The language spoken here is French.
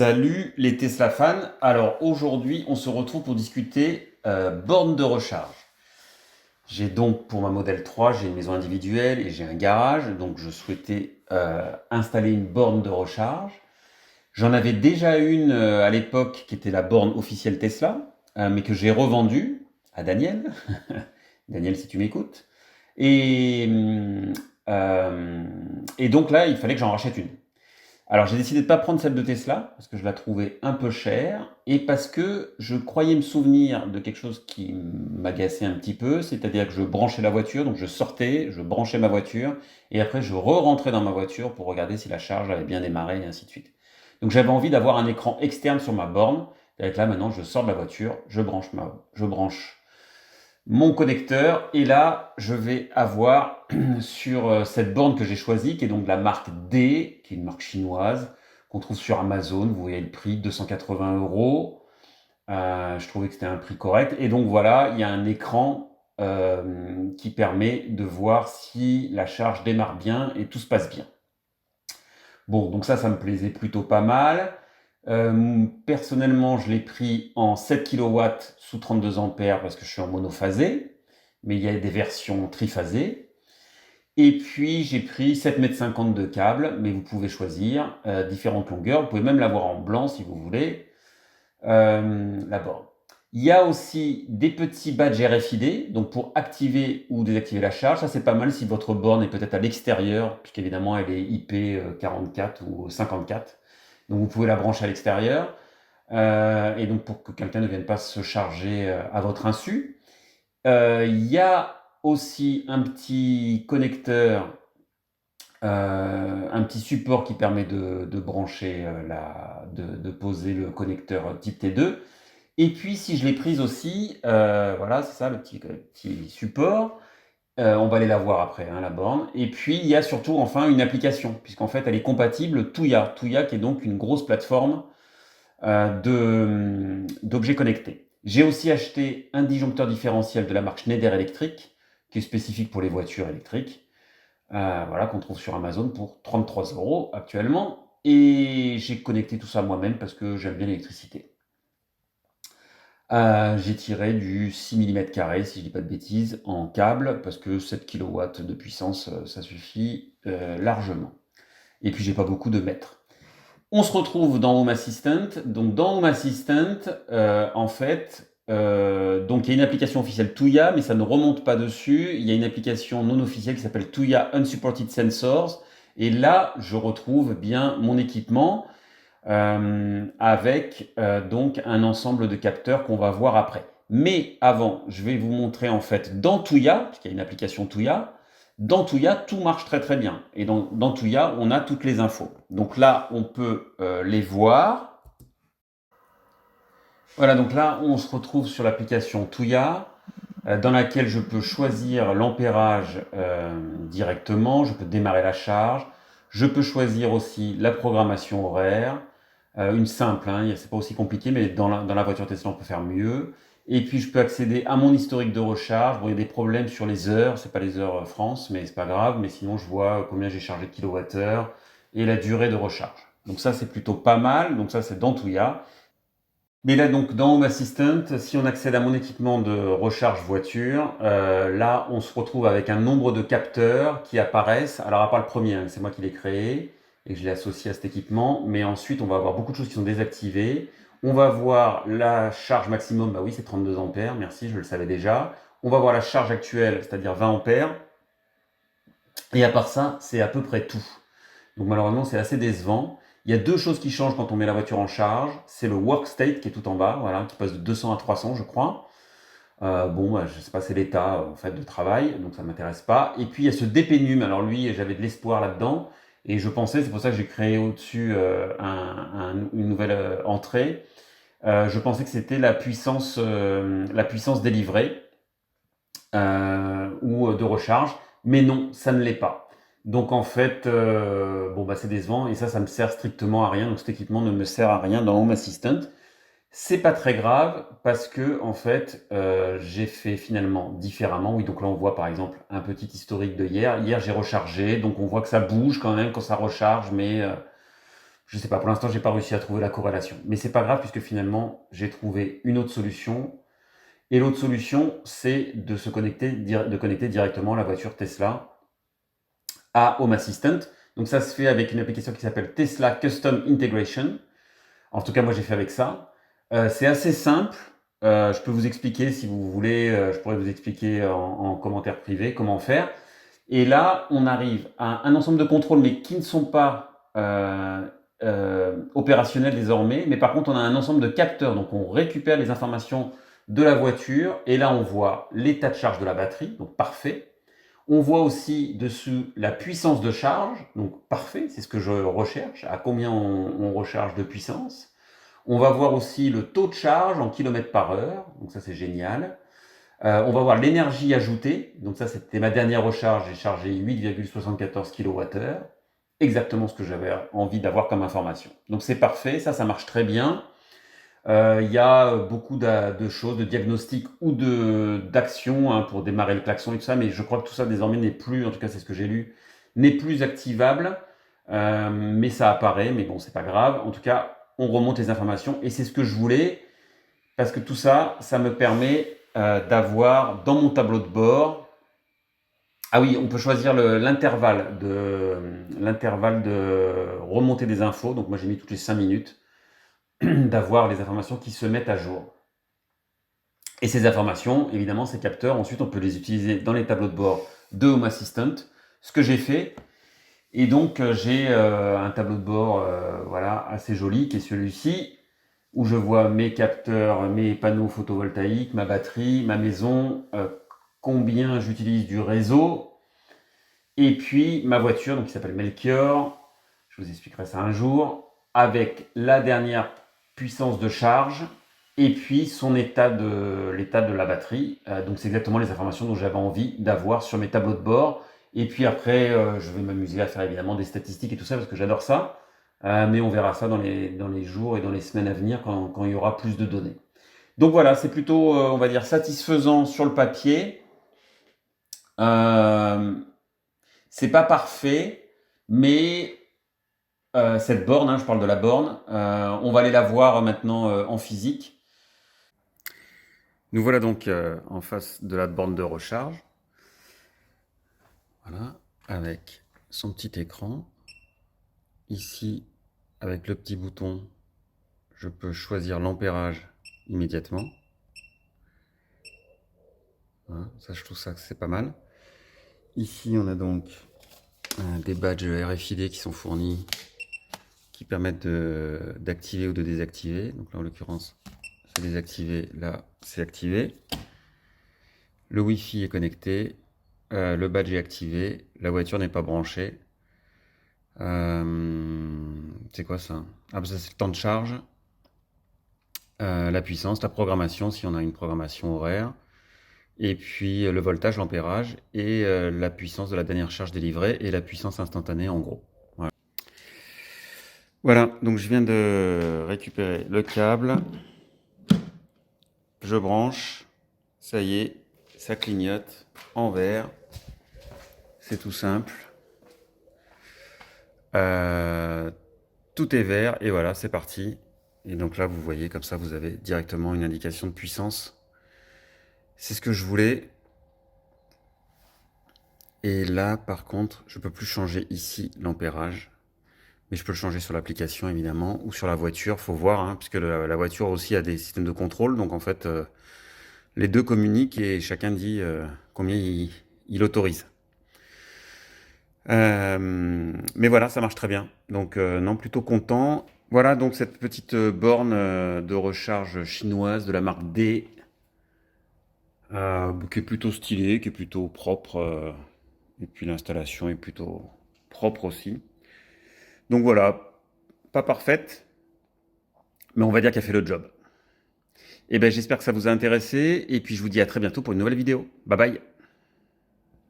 Salut les Tesla fans. Alors aujourd'hui, on se retrouve pour discuter borne de recharge. J'ai donc pour ma Model 3, j'ai une maison individuelle et j'ai un garage, donc je souhaitais installer une borne de recharge. J'en avais déjà une à l'époque qui était la borne officielle Tesla, mais que j'ai revendue à Daniel. Daniel, si tu m'écoutes. Et, hum, euh, et donc là, il fallait que j'en rachète une. Alors j'ai décidé de ne pas prendre celle de Tesla, parce que je la trouvais un peu chère, et parce que je croyais me souvenir de quelque chose qui m'agaçait un petit peu, c'est-à-dire que je branchais la voiture, donc je sortais, je branchais ma voiture, et après je re-rentrais dans ma voiture pour regarder si la charge avait bien démarré, et ainsi de suite. Donc j'avais envie d'avoir un écran externe sur ma borne, et là maintenant je sors de la voiture, je branche mon connecteur, et là je vais avoir sur cette borne que j'ai choisie, qui est donc la marque D, qui est une marque chinoise, qu'on trouve sur Amazon. Vous voyez le prix, 280 euros. Je trouvais que c'était un prix correct. Et donc voilà, il y a un écran qui permet de voir si la charge démarre bien et tout se passe bien. Bon, donc ça me plaisait plutôt pas mal. Personnellement, je l'ai pris en 7 kilowatts sous 32 ampères parce que je suis en monophasé, mais il y a des versions triphasées. Et puis j'ai pris 7,50 m de câble, mais vous pouvez choisir différentes longueurs. Vous pouvez même l'avoir en blanc si vous voulez, la borne. Il y a aussi des petits badges RFID, donc pour activer ou désactiver la charge. Ça c'est pas mal si votre borne est peut-être à l'extérieur, puisqu'évidemment elle est IP 44 ou 54. Donc vous pouvez la brancher à l'extérieur. Et donc pour que quelqu'un ne vienne pas se charger à votre insu. Il y a aussi un petit connecteur, un petit support qui permet de brancher, de poser le connecteur type T2. Et puis si je l'ai prise aussi, voilà, c'est ça le petit support. On va aller la voir après, hein, la borne. Et puis il y a surtout enfin une application, puisqu'en fait elle est compatible Tuya. Tuya qui est donc une grosse plateforme d'objets connectés. J'ai aussi acheté un disjoncteur différentiel de la marque Schneider Electric, qui est spécifique pour les voitures électriques, voilà, qu'on trouve sur Amazon pour 33 euros actuellement. Et j'ai connecté tout ça moi-même parce que j'aime bien l'électricité. J'ai tiré du 6 mm², si je dis pas de bêtises, en câble, parce que 7 kW de puissance, ça suffit largement. Et puis j'ai pas beaucoup de mètres. On se retrouve dans Home Assistant. Donc dans Home Assistant, en fait, donc il y a une application officielle Tuya, mais ça ne remonte pas dessus. Il y a une application non officielle qui s'appelle Tuya Unsupported Sensors. Et là, je retrouve bien mon équipement avec donc un ensemble de capteurs qu'on va voir après. Mais avant, je vais vous montrer en fait dans Tuya, puisqu'il y a une application Tuya, dans Tuya, tout marche très très bien. Et dans Tuya, on a toutes les infos. Donc là, on peut les voir. Voilà, donc là, on se retrouve sur l'application Tuya, dans laquelle je peux choisir l'ampérage directement, je peux démarrer la charge, je peux choisir aussi la programmation horaire, une simple, hein, c'est pas aussi compliqué, mais dans la voiture Tesla, on peut faire mieux. Et puis je peux accéder à mon historique de recharge. Bon, il y a des problèmes sur les heures, c'est pas les heures France, mais c'est pas grave. Mais sinon, je vois combien j'ai chargé de kilowattheures et la durée de recharge. Donc ça, c'est plutôt pas mal. Donc ça, c'est dans Tuya. Mais là, donc, dans Home Assistant, si on accède à mon équipement de recharge voiture, là, on se retrouve avec un nombre de capteurs qui apparaissent. Alors, à part le premier, hein, c'est moi qui l'ai créé et que je l'ai associé à cet équipement. Mais ensuite, on va avoir beaucoup de choses qui sont désactivées. On va voir la charge maximum. Bah oui, c'est 32 ampères. Merci, je le savais déjà. On va voir la charge actuelle, c'est-à-dire 20 ampères. Et à part ça, c'est à peu près tout. Donc malheureusement, c'est assez décevant. Il y a deux choses qui changent quand on met la voiture en charge. C'est le work state qui est tout en bas, voilà, qui passe de 200 à 300, je crois. Bon, bah, je sais pas, c'est l'état en fait de travail, donc ça m'intéresse pas. Et puis il y a ce DPNUM. Alors lui, j'avais de l'espoir là-dedans, et je pensais, c'est pour ça que j'ai créé au-dessus une nouvelle entrée. Je pensais que c'était la puissance délivrée ou de recharge, mais non, ça ne l'est pas. Donc en fait, bon bah c'est décevant et ça me sert strictement à rien. Donc cet équipement ne me sert à rien dans Home Assistant. C'est pas très grave parce que en fait, j'ai fait finalement différemment. Oui, donc là on voit par exemple un petit historique de hier. Hier j'ai rechargé, donc on voit que ça bouge quand même quand ça recharge, mais Je sais pas, pour l'instant, j'ai pas réussi à trouver la corrélation. Mais c'est pas grave puisque finalement, j'ai trouvé une autre solution. Et l'autre solution, c'est de connecter directement la voiture Tesla à Home Assistant. Donc ça se fait avec une application qui s'appelle Tesla Custom Integration. En tout cas, moi j'ai fait avec ça. C'est assez simple. Je peux vous expliquer si vous voulez. Je pourrais vous expliquer en commentaire privé comment faire. Et là, on arrive à un ensemble de contrôles, mais qui ne sont pas opérationnels désormais. Mais par contre, on a un ensemble de capteurs. Donc, on récupère les informations de la voiture. Et là, on voit l'état de charge de la batterie. Donc, parfait. On voit aussi dessous la puissance de charge. Donc, parfait. C'est ce que je recherche. À combien on recharge de puissance. On va voir aussi le taux de charge en kilomètres par heure. Donc, ça, c'est génial. On va voir l'énergie ajoutée. Donc ça, c'était ma dernière recharge. J'ai chargé 8,74 kWh. Exactement ce que j'avais envie d'avoir comme information. Donc c'est parfait, ça marche très bien. Il y a beaucoup de choses, de diagnostics ou d'actions hein, pour démarrer le klaxon et tout ça, mais je crois que tout ça désormais n'est plus, en tout cas c'est ce que j'ai lu, n'est plus activable. Mais ça apparaît, mais bon, c'est pas grave. En tout cas, on remonte les informations et c'est ce que je voulais parce que tout ça, ça me permet d'avoir dans mon tableau de bord. Ah oui, on peut choisir l'intervalle de remontée des infos. Donc moi j'ai mis toutes les 5 minutes d'avoir les informations qui se mettent à jour. Et ces informations, évidemment, ces capteurs, ensuite on peut les utiliser dans les tableaux de bord de Home Assistant, ce que j'ai fait. Et donc j'ai un tableau de bord voilà, assez joli qui est celui-ci, où je vois mes capteurs, mes panneaux photovoltaïques, ma batterie, ma maison, combien j'utilise du réseau, et puis ma voiture, donc qui s'appelle Melchior, je vous expliquerai ça un jour, avec la dernière puissance de charge, et puis l'état de la batterie. Donc c'est exactement les informations dont j'avais envie d'avoir sur mes tableaux de bord. Et puis après, je vais m'amuser à faire évidemment des statistiques et tout ça, parce que j'adore ça. Mais on verra ça dans les jours et dans les semaines à venir quand il y aura plus de données. Donc voilà, c'est plutôt, on va dire, satisfaisant sur le papier. C'est pas parfait, mais cette borne, hein, je parle de la borne, on va aller la voir maintenant en physique. Nous voilà donc en face de la borne de recharge. Voilà, avec son petit écran. Ici, avec le petit bouton, je peux choisir l'ampérage immédiatement. Voilà, ça, je trouve ça que c'est pas mal. Ici, on a donc des badges RFID qui sont fournis, qui permettent d'activer ou de désactiver. Donc là, en l'occurrence, c'est désactivé. Là, c'est activé. Le Wi-Fi est connecté. Le badge est activé. La voiture n'est pas branchée. C'est quoi ça? Ah, ça c'est le temps de charge. La puissance, la programmation, si on a une programmation horaire. Et puis le voltage, l'ampérage et la puissance de la dernière charge délivrée et la puissance instantanée en gros. Voilà. Voilà, donc je viens de récupérer le câble. Je branche. Ça y est, ça clignote en vert. C'est tout simple. Tout est vert et voilà, c'est parti. Et donc là, vous voyez, comme ça, vous avez directement une indication de puissance. C'est ce que je voulais. Et là, par contre, je peux plus changer ici l'ampérage. Mais je peux le changer sur l'application, évidemment, ou sur la voiture. Faut voir, hein, puisque la voiture aussi a des systèmes de contrôle. Donc, en fait, les deux communiquent et chacun dit combien il autorise. Mais voilà, ça marche très bien. Donc, non, plutôt content. Voilà, donc cette petite borne de recharge chinoise de la marque D, qui est plutôt stylée, qui est plutôt propre. Et puis l'installation est plutôt propre aussi. Donc voilà, pas parfaite, mais on va dire qu'elle fait le job. Et ben j'espère que ça vous a intéressé, et puis je vous dis à très bientôt pour une nouvelle vidéo. Bye bye.